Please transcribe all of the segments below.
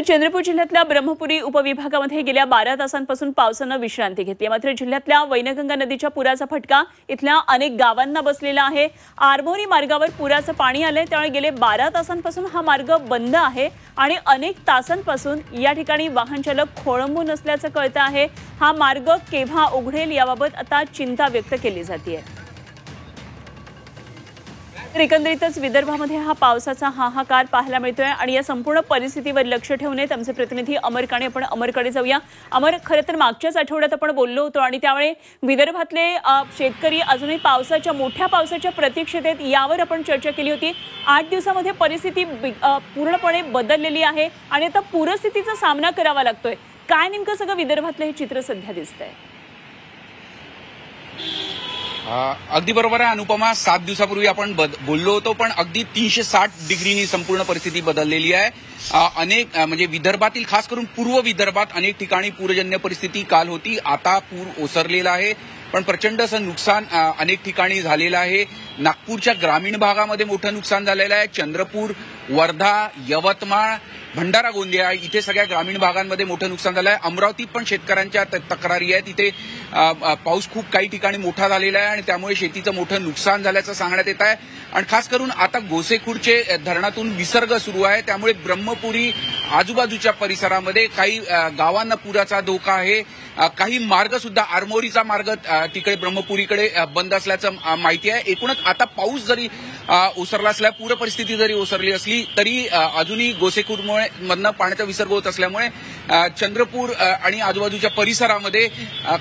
चंद्रपूर जिल्ह्यातल्या ब्रह्मपुरी उपविभागामध्ये गेल्या 12 तासांपासून पावसानं विश्रांती घेतली। मात्र जिल्ह्यातल्या वैनगंगा नदीच्या पुराचा फटका इथल्या अनेक गावांना बसलेला आहे। आरमोरी मार्गावर पुराचं पाणी आलंय, त्यामुळे गेले 12 तासांपासून हा मार्ग बंद आहे आणि अनेक तासांपासून या ठिकाणी वाहन चालक खोळंबून असल्याचं कळतं आहे। हा मार्ग केव्हा उघडेल याबाबत आता चिंता व्यक्त केली जाते। एकंदरीतच विदर्भामध्ये हा पावसाचा हाहाकार पाहायला मिळतोय आणि या संपूर्ण परिस्थितीवर लक्ष ठेवून आमचे प्रतिनिधी अमर काणे, आपण अमरकडे जाऊया। अमर, खरं तर मागच्याच आठवड्यात आपण बोललो होतो आणि त्यावेळी विदर्भातले शेतकरी अजूनही मोठ्या पावसाच्या प्रतीक्षेत आहेत, यावर आपण चर्चा केली होती। 8 दिवसामध्ये परिस्थिती पूर्णपणे बदललेली आहे आणि आता पूरस्थितीचा सामना करावा लागतोय। काय नेमकं सगळं विदर्भातलं हे चित्र सध्या दिसतंय? अगदी बरोबर आहे अनुपमा, 7 दिवसापूर्वी आपण बोललो होतो, पण अगदी 360 डिग्रीनी संपूर्ण परिस्थिती बदललेली आहे। अनेक म्हणजे विदर्भातील खास करून पूर्व विदर्भात अनेक ठिकाणी पूरजन्य परिस्थिती काल होती, आता पूर ओसरलेला आहे, पण प्रचंड असं नुकसान अनेक ठिकाणी झालेलं आहे। नागपूरच्या ग्रामीण भागामध्ये मोठं नुकसान झालेलं आहे। चंद्रपूर, वर्धा, यवतमाळ, भंडारा, गोंदिया इथे सगळ्या ग्रामीण भागांमध्ये मोठं नुकसान झालं आहे। अमरावतीत पण शेतकऱ्यांच्या तक्रारी आहेत, तिथे पाऊस खूप काही ठिकाणी मोठा झालेला आहे आणि त्यामुळे शेतीचं मोठं नुकसान झाल्याचं सांगण्यात येत आहे। आणि खास करून आता गोसेखुर्दचे धरणातून विसर्ग सुरू आहे, त्यामुळे ब्रह्मपुरी आजूबाजूच्या परिसरामध्ये काही गावांना पुराचा धोका आहे। काही मार्ग सुद्धा, आरमोरीचा मार्ग तिकडे ब्रह्मपुरीकडे बंद असल्याचं माहिती आहे। एकूणच आता पाऊस जरी ओसरला असला, पूर परिस्थिती जरी ओसरली असली तरी अजूनही गोसेखुर्दमधनं पाण्याचा विसर्ग होत असल्यामुळे चंद्रपूर आणि आजूबाजूच्या परिसरामध्ये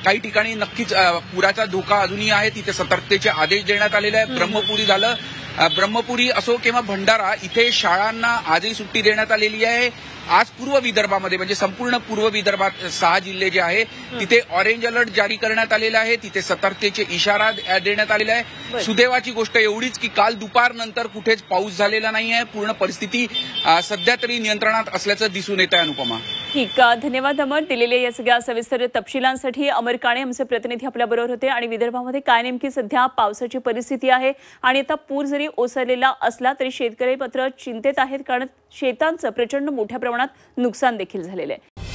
काही ठिकाणी नक्कीच पुराचा धोका अजूनही आहे, तिथे सतर्कतेचे आदेश देण्यात आलेले आहेत। ब्रह्मपुरी झालं, ब्रह्मपुरी असो किंवा भंडारा, इथे शाळांना आजही सुट्टी देण्यात आलेली आहे। आज पूर्व विदर्भामध्ये म्हणजे संपूर्ण पूर्व विदर्भात 6 जिल्हे जे आहे तिथे ऑरेंज अलर्ट जारी करण्यात आलेला आहे, तिथे सतर्कतेचे इशारा देण्यात आलेला आहे। सुदैवाची गोष्ट एवढीच की काल दुपारनंतर कुठेच पाऊस झालेला नाही आहे, पूर्ण परिस्थिती सध्या तरी नियंत्रणात असल्याचं दिसून येत आहे अनुपमा। ठीक, धन्यवाद अमर, दिलेल्या या सगळ्या सविस्तर तपशिलांसाठी। अमर काणे आमचे प्रतिनिधी आपल्याबरोबर होते। आणि विदर्भामध्ये काय नेमकी सध्या पावसाची परिस्थिती आहे आणि आता पूर जरी ओसरलेला असला तरी शेतकरी मात्र चिंतेत आहेत, कारण शेतांचं प्रचंड मोठ्या प्रमाणात नुकसान देखील झालेलं आहे।